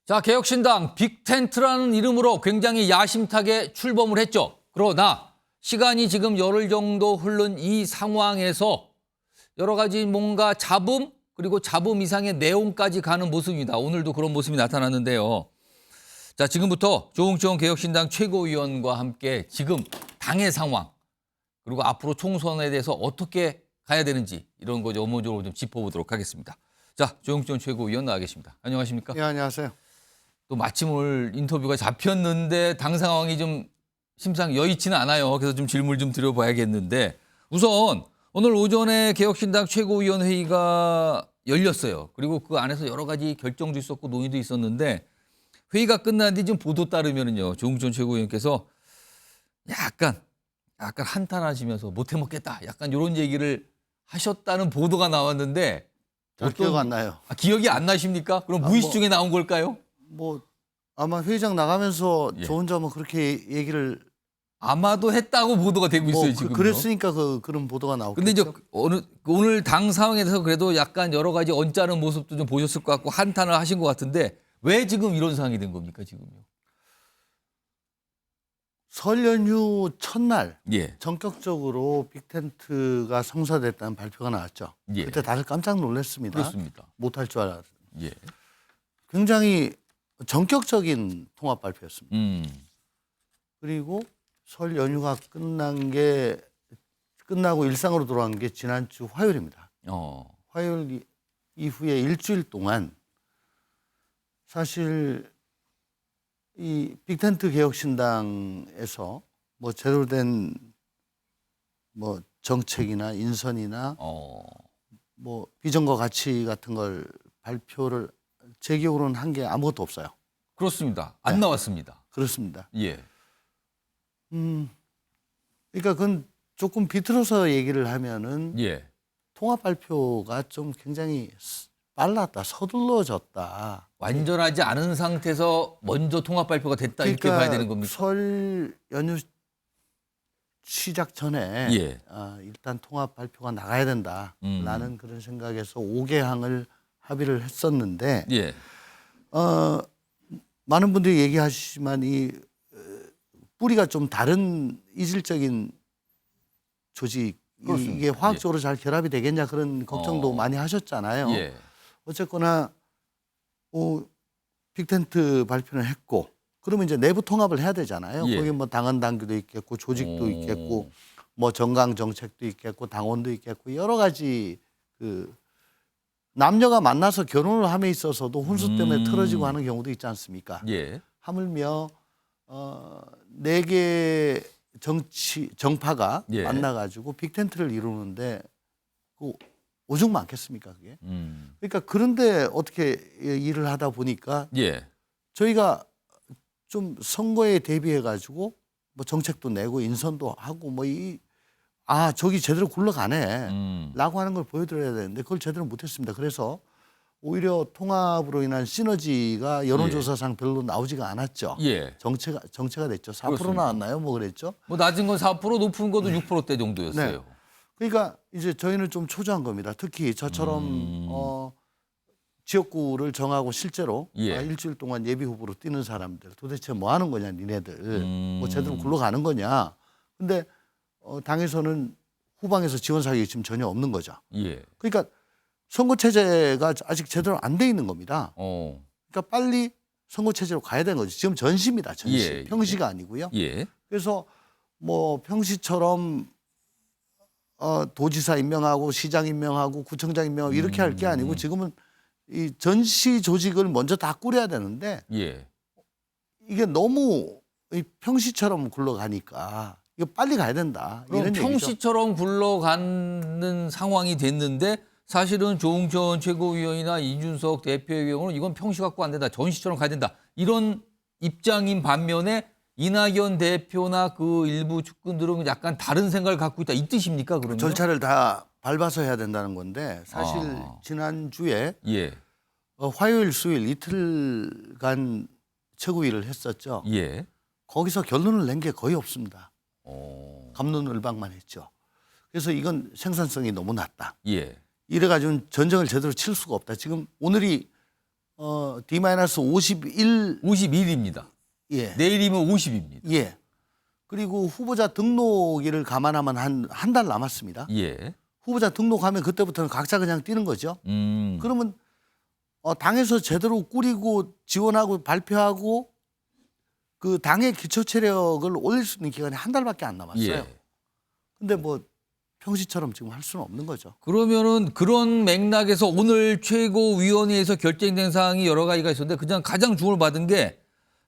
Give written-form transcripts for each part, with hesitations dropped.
자, 개혁신당 빅텐트라는 이름으로 굉장히 야심차게 출범을 했죠. 그러나 시간이 지금 열흘 정도 흐른 이 상황에서 여러 가지 뭔가 잡음 그리고 잡음 이상의 내용까지 가는 모습입니다. 오늘도 그런 모습이 나타났는데요. 자, 지금부터 조응천 개혁신당 최고위원과 함께 지금 당의 상황 그리고 앞으로 총선에 대해서 어떻게 가야 되는지 이런 거 업무적으로 좀 짚어보도록 하겠습니다. 자, 조응천 최고위원 나와 계십니다. 안녕하십니까? 네, 안녕하세요. 또 마침 오늘 인터뷰가 잡혔는데 당 상황이 좀 심상 여의치는 않아요. 그래서 좀 질문을 좀 드려봐야겠는데 우선 오늘 오전에 개혁신당 최고위원 회의가 열렸어요. 그리고 그 안에서 여러 가지 결정도 있었고 논의도 있었는데 회의가 끝난 뒤 좀 보도 따르면은요. 조응천 최고위원께서 약간 한탄하시면서 못 해먹겠다. 약간 이런 얘기를 하셨다는 보도가 나왔는데 기억 안 나요. 기억이 안 나십니까? 그럼 무의식 중에 나온 걸까요? 뭐 아마 회의장 나가면서 예. 저 혼자 뭐 그렇게 얘기를 아마도 했다고 보도가 되고 있어요, 지금. 그랬으니까 그런 보도가 나오겠죠. 근데 이제 오늘 당 상황에 대해서 그래도 약간 여러 가지 언짢은 모습도 좀 보셨을 것 같고 한탄을 하신 것 같은데 왜 지금 이런 상황이 된 겁니까, 지금요? 설 연휴 첫날 예. 전격적으로 빅텐트가 성사됐다는 발표가 나왔죠. 예. 그때 다들 깜짝 놀랐습니다. 그렇습니다. 못할 줄 알았. 예. 굉장히 전격적인 통합 발표였습니다. 그리고 설 연휴가 끝나고 일상으로 돌아간 게 지난주 화요일입니다. 화요일 이후에 일주일 동안 사실 이 빅텐트 개혁신당에서 뭐 제대로 된 뭐 정책이나 인선이나 뭐 비전과 가치 같은 걸 발표를 제 기억으로는 한 게 아무것도 없어요. 그렇습니다. 안 네. 나왔습니다. 그렇습니다. 예. 그러니까 그건 조금 비틀어서 얘기를 하면은 예. 통합 발표가 좀 굉장히 빨랐다, 서둘러졌다. 완전하지 않은 상태에서 먼저 통합 발표가 됐다 이렇게 봐야 되는 겁니까? 설 연휴 시작 전에 예. 일단 통합 발표가 나가야 된다라는 그런 생각에서 5개항을 합의를 했었는데 예. 많은 분들이 얘기하시지만 이 뿌리가 좀 다른 이질적인 조직 그렇습니다. 이게 화학적으로 잘 결합이 되겠냐 그런 걱정도 많이 하셨잖아요. 예. 어쨌거나 빅텐트 발표는 했고 그러면 이제 내부 통합을 해야 되잖아요. 예. 거기 뭐 당헌 당규도 있겠고 조직도 있겠고 뭐 정강 정책도 있겠고 당원도 있겠고 여러 가지 그 남녀가 만나서 결혼을 함에 있어서도 혼수 때문에 틀어지고 하는 경우도 있지 않습니까? 예. 하물며 4개 정파가 예. 만나가지고 빅텐트를 이루는데 그 오죽 많겠습니까 그게? 그러니까 그런데 어떻게 일을 하다 보니까 예. 저희가 좀 선거에 대비해가지고 뭐 정책도 내고 인선도 하고 뭐 저기 제대로 굴러가네 라고 하는 걸 보여드려야 되는데 그걸 제대로 못했습니다. 그래서 오히려 통합으로 인한 시너지가 여론조사상 별로 나오지가 않았죠. 예. 정체가 됐죠. 4% 그렇습니다. 나왔나요? 뭐 그랬죠. 뭐 낮은 건 4%, 높은 것도 6%대 정도였어요. 네. 그러니까 이제 저희는 좀 초조한 겁니다. 특히 저처럼 지역구를 정하고 실제로 예. 일주일 동안 예비 후보로 뛰는 사람들 도대체 뭐 하는 거냐 니네들 뭐 제대로 굴러가는 거냐. 근데 당에서는 후방에서 지원 사격이 지금 전혀 없는 거죠. 예. 그러니까 선거 체제가 아직 제대로 안 돼 있는 겁니다. 그러니까 빨리 선거 체제로 가야 되는 거죠. 지금 전시입니다. 전시. 예. 평시가 아니고요. 예. 그래서 뭐 평시처럼 도지사 임명하고 시장 임명하고 구청장 임명하고 이렇게 할 게 아니고 지금은 이 전시 조직을 먼저 다 꾸려야 되는데 예. 이게 너무 이 평시처럼 굴러가니까 이거 빨리 가야 된다. 그럼 이런 얘기죠. 평시처럼 굴러가는 상황이 됐는데 사실은 조응천 최고위원이나 이준석 대표의 경우는 이건 평시 갖고 안 된다. 전시처럼 가야 된다. 이런 입장인 반면에 이낙연 대표나 그 일부 측근들은 약간 다른 생각을 갖고 있다. 이 뜻입니까? 그러면? 절차를 다 밟아서 해야 된다는 건데 사실 지난주에 예. 화요일 수요일 이틀간 최고위를 했었죠. 예. 거기서 결론을 낸 게 거의 없습니다. 갑론을박만 했죠. 그래서 이건 생산성이 너무 낮다. 예. 이래가지고는 전쟁을 제대로 칠 수가 없다. 지금 오늘이 D-51 51입니다. 예. 내일이면 50입니다. 예. 그리고 후보자 등록일을 감안하면 한 달 남았습니다. 예. 후보자 등록하면 그때부터는 각자 그냥 뛰는 거죠. 그러면 당에서 제대로 꾸리고 지원하고 발표하고 그 당의 기초 체력을 올릴 수 있는 기간이 한 달밖에 안 남았어요. 예. 근데 뭐 평시처럼 지금 할 수는 없는 거죠. 그러면은 그런 맥락에서 오늘 최고위원회에서 결정된 사항이 여러 가지가 있었는데 그냥 가장 주목을 받은 게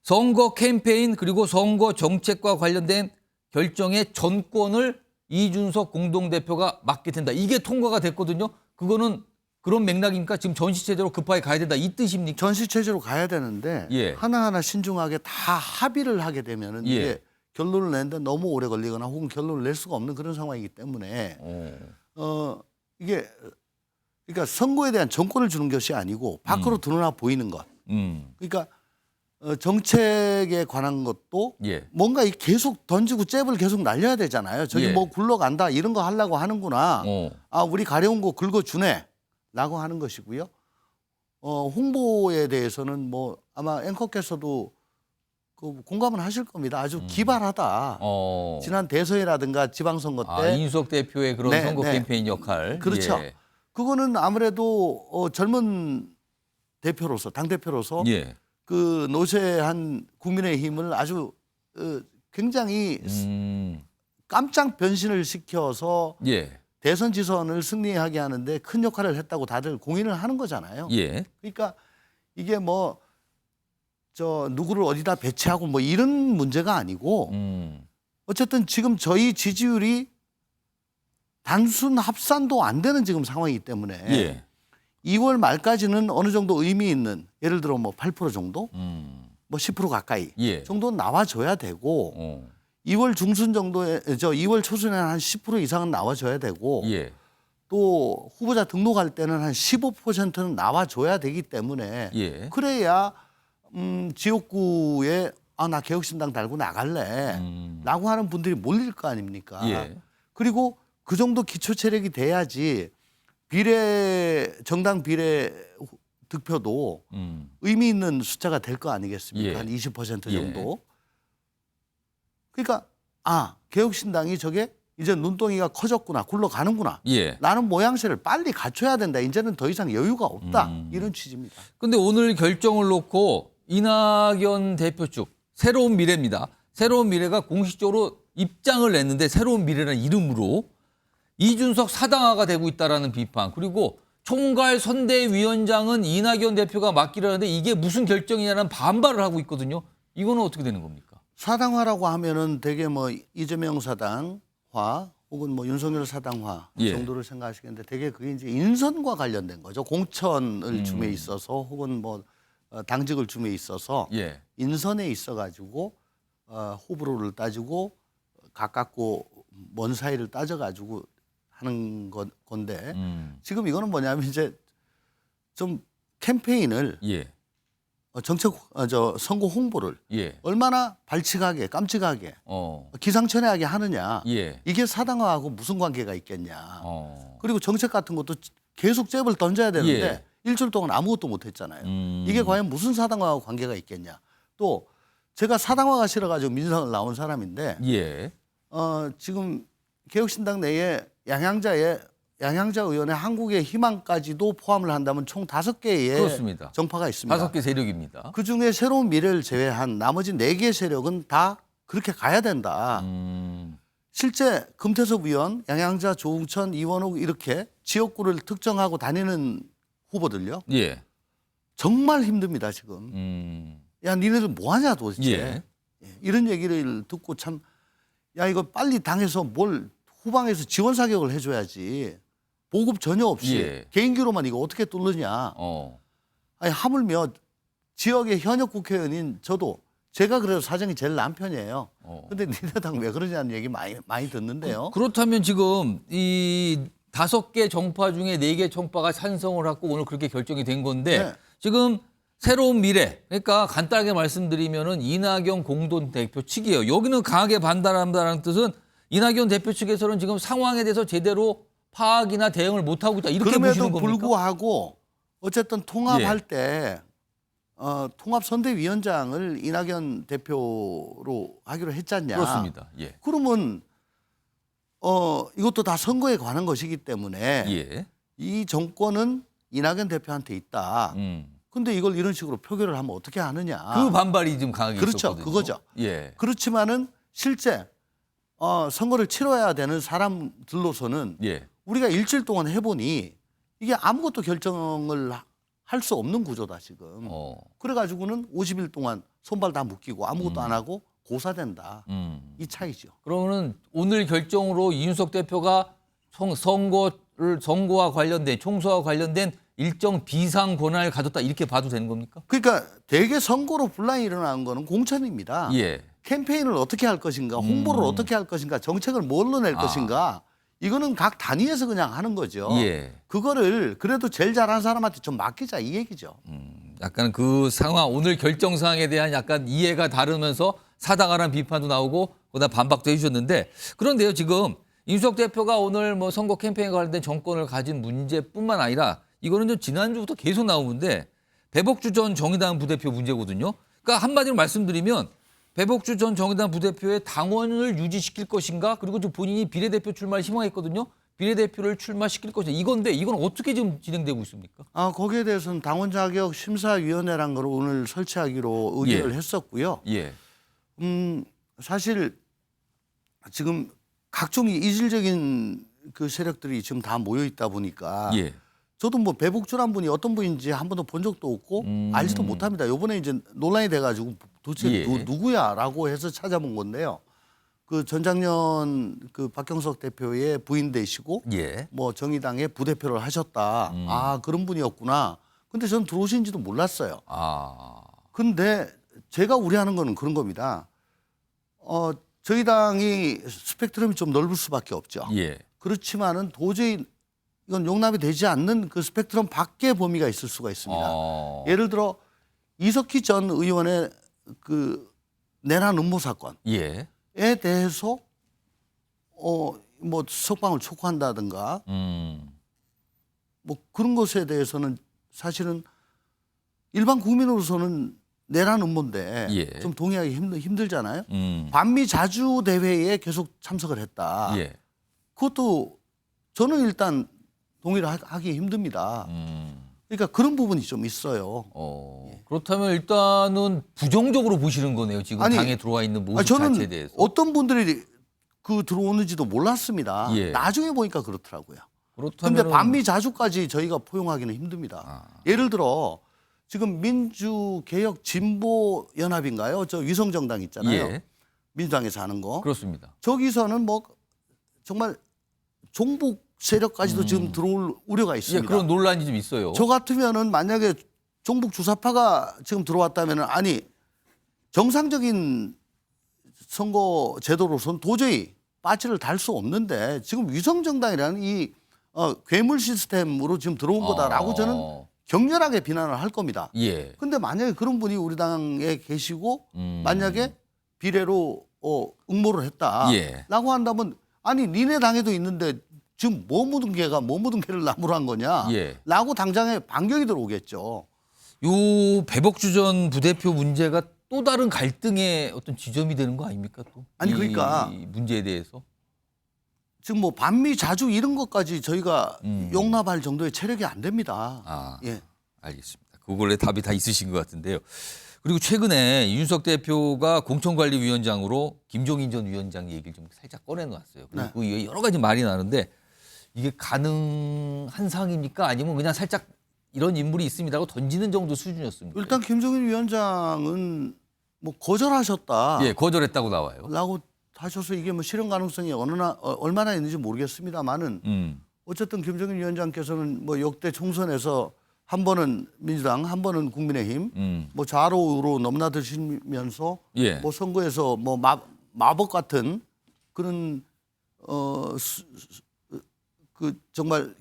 선거 캠페인 그리고 선거 정책과 관련된 결정의 전권을 이준석 공동대표가 맡게 된다. 이게 통과가 됐거든요. 그거는 그런 맥락이니까 지금 전시체제로 급하게 가야 된다. 이 뜻입니까? 전시체제로 가야 되는데 예. 하나하나 신중하게 다 합의를 하게 되면은 예. 이게 결론을 내는데 너무 오래 걸리거나 혹은 결론을 낼 수가 없는 그런 상황이기 때문에 이게 그러니까 선거에 대한 정권을 주는 것이 아니고 밖으로 드러나 보이는 것. 그러니까 정책에 관한 것도 예. 뭔가 계속 던지고 잽을 계속 날려야 되잖아요. 저기 예. 뭐 굴러간다 이런 거 하려고 하는구나. 아 우리 가려운 거 긁어주네라고 하는 것이고요. 홍보에 대해서는 뭐 아마 앵커께서도 그 공감은 하실 겁니다. 아주 기발하다. 지난 대선이라든가 지방선거 때 이준석 대표의 그런 네, 선거 네. 캠페인 역할. 그렇죠. 예. 그거는 아무래도 젊은 대표로서 당 대표로서 예. 그 노쇠한 국민의힘을 아주 굉장히 깜짝 변신을 시켜서 예. 대선 지선을 승리하게 하는데 큰 역할을 했다고 다들 공인을 하는 거잖아요. 예. 그러니까 이게 뭐 누구를 어디다 배치하고 뭐 이런 문제가 아니고 어쨌든 지금 저희 지지율이 단순 합산도 안 되는 지금 상황이기 때문에 예. 2월 말까지는 어느 정도 의미 있는 예를 들어 뭐 8% 정도 뭐 10% 가까이 예. 정도 나와줘야 되고 2월 중순 정도에 2월 초순에 한 10% 이상은 나와줘야 되고 예. 또 후보자 등록할 때는 한 15%는 나와줘야 되기 때문에 예. 그래야 지역구에 나 개혁신당 달고 나갈래 라고 하는 분들이 몰릴 거 아닙니까? 예. 그리고 그 정도 기초 체력이 돼야지 정당 비례 득표도 의미 있는 숫자가 될 거 아니겠습니까? 예. 한 20% 예. 정도. 그러니까 개혁신당이 저게 이제 눈덩이가 커졌구나, 굴러가는구나. 예. 라는 모양새를 빨리 갖춰야 된다. 이제는 더 이상 여유가 없다. 이런 취지입니다. 근데 오늘 결정을 놓고 이낙연 대표 측 새로운 미래입니다. 새로운 미래가 공식적으로 입장을 냈는데 새로운 미래라는 이름으로 이준석 사당화가 되고 있다라는 비판 그리고 총괄 선대위원장은 이낙연 대표가 맡기라는데 이게 무슨 결정이냐는 반발을 하고 있거든요. 이거는 어떻게 되는 겁니까? 사당화라고 하면은 되게 뭐 이재명 사당화 혹은 뭐 윤석열 사당화 예. 정도를 생각하시겠는데 되게 그게 이제 인선과 관련된 거죠. 공천을 줌에 있어서 혹은 뭐 당직을 줌에 있어서 예. 인선에 있어 가지고 호불호를 따지고 가깝고 먼 사이를 따져 가지고 하는 건데 지금 이거는 뭐냐면 이제 좀 캠페인을 예. 정책 선거 홍보를 예. 얼마나 발칙하게 깜찍하게 어. 기상천외하게 하느냐. 예. 이게 사당화하고 무슨 관계가 있겠냐. 어. 그리고 정책 같은 것도 계속 잽을 던져야 되는데 예. 일주일 동안 아무것도 못 했잖아요. 이게 과연 무슨 사당화하고 관계가 있겠냐. 또 제가 사당화가 싫어가지고 민주당을 나온 사람인데 예. 지금 개혁신당 내에 양양자 의원의 한국의 희망까지도 포함을 한다면 총 5개의 그렇습니다. 정파가 있습니다. 5개 세력입니다. 그중에 새로운 미래를 제외한 나머지 4개 세력은 다 그렇게 가야 된다. 실제 금태섭 의원, 양양자, 조웅천, 이원욱 이렇게 지역구를 특정하고 다니는 후보들요. 예. 정말 힘듭니다 지금. 야 니네들 뭐하냐 도대체. 예. 이런 얘기를 듣고 참 야 이거 빨리 당에서 뭘 후방에서 지원 사격을 해줘야지. 보급 전혀 없이 예. 개인기로만 이거 어떻게 뚫느냐. 아니 하물며 지역의 현역 국회의원인 저도 제가 그래도 사정이 제일 난 편이에요. 근데 니네 당 왜 그러냐는 얘기 많이 듣는데요. 그렇다면 지금 이 5개 정파 중에 4개 정파가 찬성을 하고 오늘 그렇게 결정이 된 건데 네. 지금 새로운 미래 그러니까 간단하게 말씀드리면은 이낙연 공동대표 측이에요. 여기는 강하게 반발한다는 뜻은 이낙연 대표 측에서는 지금 상황에 대해서 제대로 파악이나 대응을 못 하고 있다 이렇게 보시는 그럼에도 겁니까? 불구하고 어쨌든 통합할 때 통합선대위원장을 이낙연 대표로 하기로 했잖냐. 그렇습니다. 예. 그러면 이것도 다 선거에 관한 것이기 때문에 예. 이 정권은 이낙연 대표한테 있다. 근데 이걸 이런 식으로 표결을 하면 어떻게 하느냐. 그 반발이 좀 강하게 그렇죠. 있었거든요. 그거죠. 예. 그렇지만은 실제 선거를 치러야 되는 사람들로서는 예. 우리가 일주일 동안 해보니 이게 아무것도 결정을 할 수 없는 구조다 지금. 그래가지고는 50일 동안 손발 다 묶이고 아무것도 안 하고 고사된다. 이 차이죠. 그러면은 오늘 결정으로 이준석 대표가 선거와 관련된 총선과 관련된 일정 비상 권한을 가졌다 이렇게 봐도 되는 겁니까? 그러니까 대개 선거로 분란이 일어나는 거는 공천입니다. 예. 캠페인을 어떻게 할 것인가, 홍보를 어떻게 할 것인가, 정책을 뭘로 낼 것인가, 이거는 각 단위에서 그냥 하는 거죠. 예. 그거를 그래도 제일 잘하는 사람한테 좀 맡기자 이 얘기죠. 약간 그 상황 오늘 결정 사항에 대한 약간 이해가 다르면서 사당하라는 비판도 나오고 그다음 반박도 해주셨는데 그런데요 지금 이준석 대표가 오늘 뭐 선거 캠페인과 관련된 정권을 가진 문제뿐만 아니라 이거는 좀 지난주부터 계속 나오는데 배복주 전 정의당 부대표 문제거든요. 그러니까 한마디로 말씀드리면 배복주 전 정의당 부대표의 당원을 유지시킬 것인가 그리고 좀 본인이 비례대표 출마를 희망했거든요. 비례대표를 출마시킬 것인가 이건데 이건 어떻게 지금 진행되고 있습니까? 거기에 대해서는 당원 자격 심사위원회란 걸 오늘 설치하기로 의결을 했었고요. 예. 사실 지금 각종 이질적인 그 세력들이 지금 다 모여 있다 보니까 예. 저도 뭐 배복주란 분이 어떤 분인지 한 번도 본 적도 없고 알지도 못합니다. 이번에 이제 논란이 돼가지고 도대체 예. 누구야라고 해서 찾아본 건데요. 그 전작년 그 박경석 대표의 부인 되시고 예. 뭐 정의당의 부대표를 하셨다. 그런 분이었구나. 근데 저는 들어오신지도 몰랐어요. 근데 제가 우려하는 거는 그런 겁니다. 저희 당이 스펙트럼이 좀 넓을 수밖에 없죠. 예. 그렇지만은 도저히 이건 용납이 되지 않는 그 스펙트럼 밖의 범위가 있을 수가 있습니다. 예를 들어 이석희 전 의원의 그 내란 음모 사건에 예. 대해서 뭐 석방을 촉구한다든가 뭐 그런 것에 대해서는 사실은 일반 국민으로서는 내란 음모인데 예. 좀 동의하기 힘들잖아요. 반미 자주 대회에 계속 참석을 했다. 예. 그것도 저는 일단 동의를 하기 힘듭니다. 그러니까 그런 부분이 좀 있어요. 그렇다면 일단은 부정적으로 보시는 거네요. 지금 아니, 당에 들어와 있는 모습 저는 자체에 대해서. 어떤 분들이 그 들어오는지도 몰랐습니다. 예. 나중에 보니까 그렇더라고요. 그렇다면 그런데 반미 자주까지 저희가 포용하기는 힘듭니다. 예를 들어 지금 민주개혁 진보연합인가요? 저 위성정당 있잖아요. 예. 민주당에서 하는 거. 그렇습니다. 저기서는 뭐 정말 종북 세력까지도 지금 들어올 우려가 있습니다. 예, 그런 논란이 좀 있어요. 저 같으면은 만약에 종북 주사파가 지금 들어왔다면은 아니 정상적인 선거 제도로서는 도저히 빠지를 달 수 없는데 지금 위성정당이라는 이 괴물 시스템으로 지금 들어온 거다라고 저는 격렬하게 비난을 할 겁니다. 예. 근데 만약에 그런 분이 우리 당에 계시고 만약에 비례로 응모를 했다라고 예. 한다면 아니 니네 당에도 있는데 지금 뭐 묻은 개를 나무로 한 거냐? 예. 라고 당장에 반격이 들어오겠죠. 요 배복주 전 부대표 문제가 또 다른 갈등의 어떤 지점이 되는 거 아닙니까? 또? 아니, 그러니까 이 문제에 대해서. 지금 뭐 반미 자주 이런 것까지 저희가 용납할 정도의 체력이 안 됩니다. 예. 알겠습니다. 그걸에 답이 다 있으신 것 같은데요. 그리고 최근에 이준석 대표가 공천관리위원장으로 김종인 전 위원장 얘기를 좀 살짝 꺼내놓았어요. 그리고 네. 그 이후에 여러 가지 말이 나는데 이게 가능한 상황입니까? 아니면 그냥 살짝 이런 인물이 있습니다라고 던지는 정도 수준이었습니까? 일단 김종인 위원장은 뭐 거절하셨다. 예, 거절했다고 나와요. 라고 하셔서 이게 뭐 실현 가능성이 얼마나 있는지 모르겠습니다만은 어쨌든 김종인 위원장께서는 뭐 역대 총선에서 한 번은 민주당, 한 번은 국민의힘, 뭐 좌로우로 넘나드시면서 예. 뭐 선거에서 뭐 마법 같은 그런 그 정말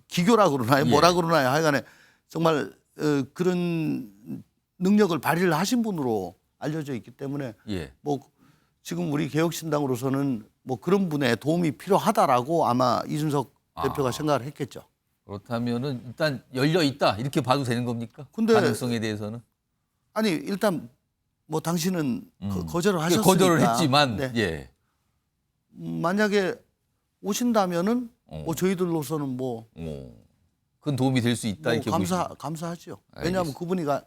기교라 그러나요? 예. 뭐라 그러나요? 하여간에 정말 그런 능력을 발휘를 하신 분으로 알려져 있기 때문에 예. 뭐 지금 우리 개혁신당으로서는 뭐 그런 분의 도움이 필요하다라고 아마 이준석 대표가 생각을 했겠죠. 그렇다면은 일단 열려 있다 이렇게 봐도 되는 겁니까? 근데 가능성에 대해서는. 아니 일단 뭐 당신은 거절을 하셨으니까 거절을 했지만 네. 예. 만약에 오신다면은 뭐 저희들로서는 뭐 큰 도움이 될 수 있다 이렇게 감사하죠. 알겠습니다. 왜냐하면 그분이가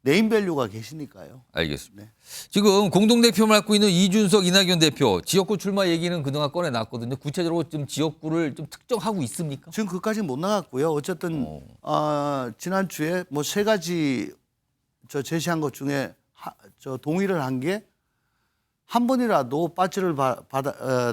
네임밸류가 계시니까요. 알겠습니다. 네. 지금 공동대표 맡고 있는 이준석, 이낙연 대표 지역구 출마 얘기는 그동안 꺼내놨거든요. 구체적으로 좀 지역구를 좀 특정하고 있습니까? 지금 그까지 못 나갔고요. 어쨌든 지난주에 뭐 3가지 저 제시한 것 중에 저 동의를 한 게 한 번이라도 빠지를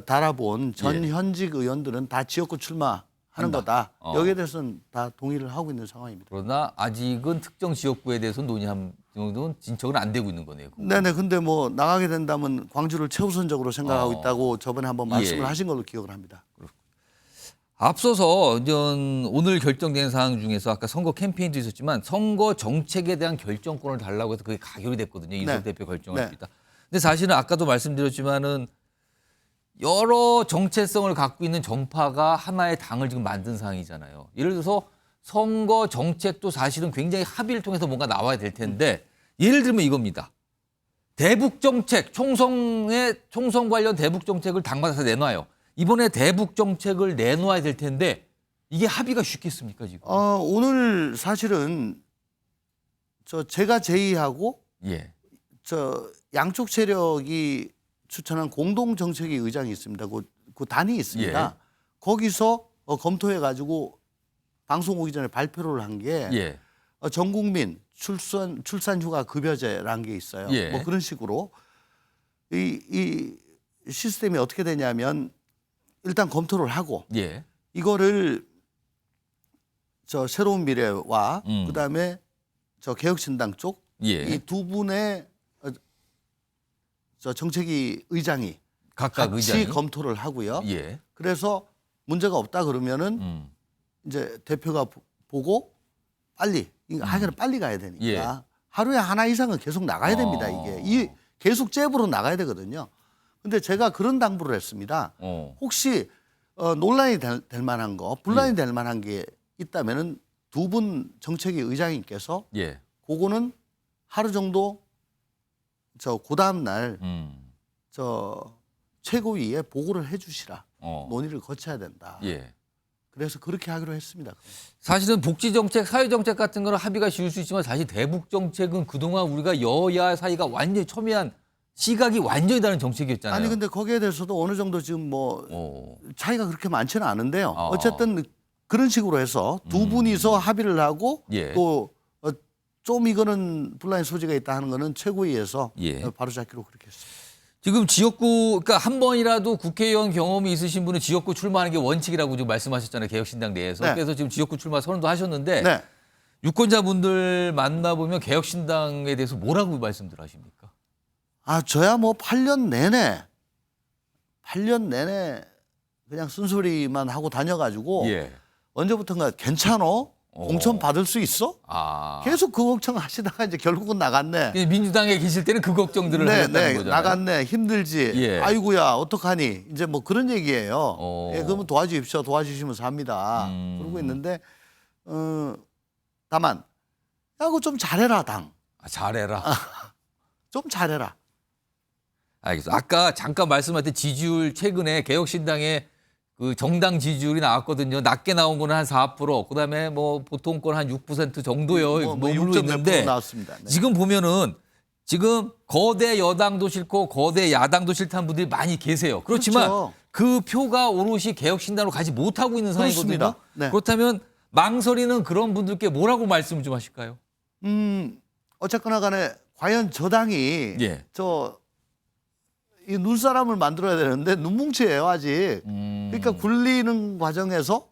달아본 전 현직 의원들은 다 지역구 출마하는 거다. 여기에 대해서는 다 동의를 하고 있는 상황입니다. 그러나 아직은 특정 지역구에 대해서 논의한 정도는 진척은 안 되고 있는 거네요. 네네. 근데 뭐 나가게 된다면 광주를 최우선적으로 생각하고 있다고 저번에 한번 말씀을 하신 걸로 기억을 합니다. 앞서서 오늘 결정된 사항 중에서 아까 선거 캠페인도 있었지만 선거 정책에 대한 결정권을 달라고 해서 그게 가결이 됐거든요. 이준석 대표 결정할 수 있다. 근데 사실은 아까도 말씀드렸지만은 여러 정체성을 갖고 있는 정파가 하나의 당을 지금 만든 상황이잖아요. 예를 들어서 선거 정책도 사실은 굉장히 합의를 통해서 뭔가 나와야 될 텐데 예를 들면 이겁니다. 대북 정책, 총선 관련 대북 정책을 당마다 다 내놔요. 이번에 대북 정책을 내놓아야 될 텐데 이게 합의가 쉽겠습니까 지금? 오늘 사실은 제가 제의하고 예. 양쪽 세력이 추천한 공동 정책위 의장이 있습니다. 그 단이 있습니다. 예. 거기서 검토해 가지고 방송 오기 전에 발표를 한 게 예. 전 국민 출산 휴가 급여제라는 게 있어요. 예. 뭐 그런 식으로 이 시스템이 어떻게 되냐면 일단 검토를 하고 예. 이거를 새로운 미래와 그다음에 개혁신당 쪽 이 두 분의 정책위 의장이 각각 같이 의장이 검토를 하고요. 예. 그래서 문제가 없다 그러면은 이제 대표가 보고 빨리 하기는 빨리 가야 되니까 예. 하루에 하나 이상은 계속 나가야 됩니다. 이게 계속 잽으로 나가야 되거든요. 근데 제가 그런 당부를 했습니다. 혹시 논란이 될 만한 거, 분란이 될 만한 게 있다면은 두 분 정책위 의장님께서 예. 그거는 하루 정도 그 다음 날 최고위에 보고를 해주시라. 논의를 거쳐야 된다. 예. 그래서 그렇게 하기로 했습니다. 사실은 복지 정책, 사회 정책 같은 거는 합의가 쉬울 수 있지만 사실 대북 정책은 그동안 우리가 여야 사이가 완전히 첨예한 시각이 완전히 다른 정책이었잖아요. 아니 근데 거기에 대해서도 어느 정도 지금 뭐 차이가 그렇게 많지는 않은데요. 어쨌든 그런 식으로 해서 두 분이서 합의를 하고 예. 또 좀 이거는 분란의 소지가 있다 하는 거는 최고위에서 바로 잡기로 그렇게 했습니다. 지금 지역구, 그러니까 한 번이라도 국회의원 경험이 있으신 분은 지역구 출마하는 게 원칙이라고 지금 말씀하셨잖아요. 개혁신당 내에서. 네. 그래서 지금 지역구 출마 선언도 하셨는데 네. 유권자분들 만나보면 개혁신당에 대해서 뭐라고 말씀들 하십니까? 저야 뭐 8년 내내 그냥 쓴소리만 하고 다녀가지고 예. 언제부턴가 괜찮어? 공천 받을 수 있어? 계속 그 걱정 하시다가 이제 결국은 나갔네. 민주당에 계실 때는 그 걱정들을 하셨다는 거잖아요. 나갔네. 힘들지. 예. 아이고야 어떡하니. 이제 뭐 그런 얘기예요. 그러면 도와주십시오. 도와주시면서 합니다. 그러고 있는데 다만 야 그거 좀 잘해라 당. 잘해라. 좀 잘해라. 알겠어. 아까 잠깐 말씀하신 지지율 최근에 개혁신당의 그 정당 지지율이 나왔거든요. 낮게 나온 거는 한 4%, 그다음에 뭐 보통권 한 6% 정도요. 머물러 있는데 나왔습니다. 네. 지금 보면은 지금 거대 여당도 싫고 거대 야당도 싫다는 분들이 많이 계세요. 그렇지만 그렇죠. 그 표가 오롯이 개혁신당으로 가지 못하고 있는 상황이거든요. 그렇습니다. 네. 그렇다면 망설이는 그런 분들께 뭐라고 말씀을 좀 하실까요? 어쨌거나 간에 과연 저 당이 예. 이 눈사람을 만들어야 되는데 눈뭉치예요 아직. 그러니까 굴리는 과정에서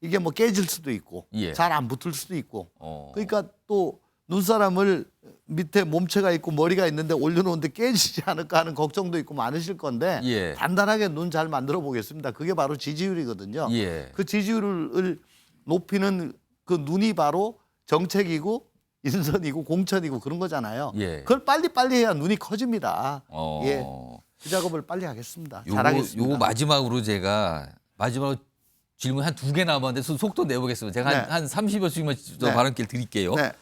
이게 뭐 깨질 수도 있고 예. 잘 안 붙을 수도 있고. 그러니까 또 눈사람을 밑에 몸체가 있고 머리가 있는데 올려놓는데 깨지지 않을까 하는 걱정도 있고 많으실 건데 예. 단단하게 눈 잘 만들어 보겠습니다. 그게 바로 지지율이거든요. 예. 그 지지율을 높이는 그 눈이 바로 정책이고 인선이고 공천이고 그런 거잖아요. 예. 그걸 빨리빨리 해야 눈이 커집니다. 예. 그 작업을 빨리 하겠습니다. 잘하겠습니다. 요거 마지막으로 제가 질문 한 2개 남았는데 속도 내보겠습니다. 제가 네. 한 30여 초만 네. 발언길 드릴게요. 네.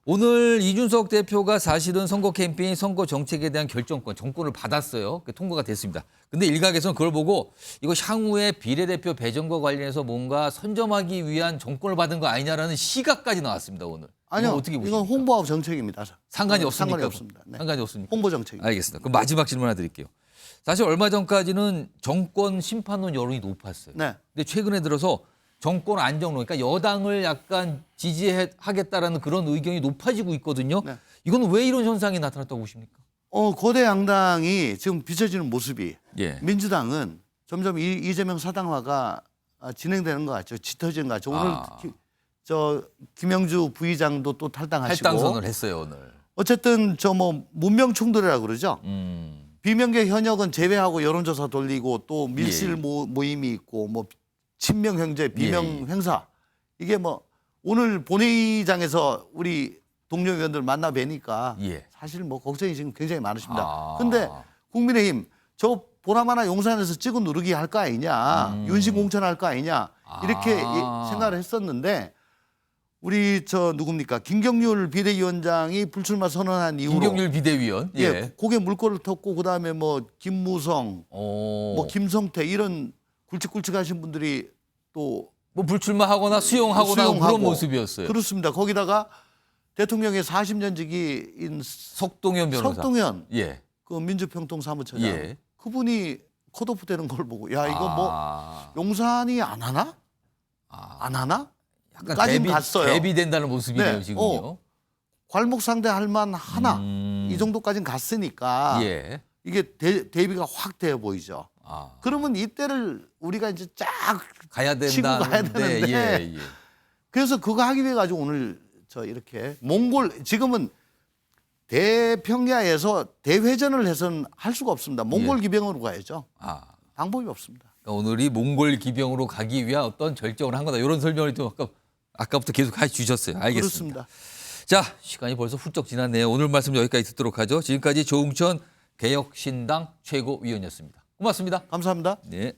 오늘 이준석 대표가 사실은 선거 캠페인, 선거 정책에 대한 결정권, 정권을 받았어요. 통과가 됐습니다. 근데 일각에서는 그걸 보고 이거 향후에 비례대표 배정과 관련해서 뭔가 선점하기 위한 정권을 받은 거 아니냐라는 시각까지 나왔습니다, 오늘. 아니요, 이건 어떻게 보십니까? 이건 홍보하고 정책입니다. 상관이 없습니까? 상관이 없습니다. 네. 상관이 없습니까? 홍보 정책입니다. 알겠습니다. 그럼 마지막 질문 하나 드릴게요. 사실 얼마 전까지는 정권 심판론 여론이 높았어요. 네. 근데 최근에 들어서 정권 안정론, 그러니까 여당을 약간 지지하겠다라는 그런 의견이 높아지고 있거든요. 네. 이건 왜 이런 현상이 나타났다고 보십니까? 거대 양당이 지금 비춰지는 모습이 예. 민주당은 점점 이재명 사당화가 진행되는 것 같죠. 짙어지는 것 같죠. 오늘 김영주 부의장도 또 탈당하시고. 탈당선을 했어요, 오늘. 어쨌든 문명 충돌이라고 그러죠. 비명계 현역은 제외하고 여론조사 돌리고 또 밀실 예. 모임이 있고 뭐 친명 형제, 비명 예. 행사. 이게 오늘 본회의장에서 우리 동료 의원들 만나 뵈니까 예. 사실 걱정이 지금 굉장히 많으십니다. 아. 근데 국민의힘 저 보나마나 용산에서 찍어 누르기 할 거 아니냐, 윤심 공천할 거 아니냐 이렇게 생각을 했었는데 우리 누굽니까 김경률 비대위원장이 불출마 선언한 이후로 김경률 비대위원. 예, 고개 물꼬를 텄고 그다음에 김무성, 김성태 이런 굵직굵직하신 분들이 또 뭐 불출마하거나 수용하거나 수용하고. 그런 모습이었어요. 그렇습니다. 거기다가 대통령의 40년 지기인 석동현 변호사. 석동현 예. 그 민주평통 사무처장 예. 그분이 컷오프 되는 걸 보고 야 이거 용산이 안 하나? 안 하나? 약간 까진 갔어요. 대비된다는 모습이네요, 네. 지금요. 괄목 상대할 만 하나 이 정도까지는 갔으니까 예. 이게 대비가 확 되어 보이죠. 그러면 이때를 우리가 이제 쫙 가야 치고 가야 된다는데. 되는데 예. 그래서 그거 하기 위해 가지고 오늘 이렇게 몽골 지금은 대평야에서 대회전을 해서는 할 수가 없습니다. 몽골 기병으로 가야죠. 방법이 없습니다. 그러니까 오늘이 몽골 기병으로 가기 위한 어떤 결정을 한 거다. 이런 설명을 좀 아까부터 계속 해주셨어요. 알겠습니다. 그렇습니다. 자, 시간이 벌써 훌쩍 지났네요. 오늘 말씀 여기까지 듣도록 하죠. 지금까지 조응천 개혁신당 최고위원이었습니다. 고맙습니다. 감사합니다. 네.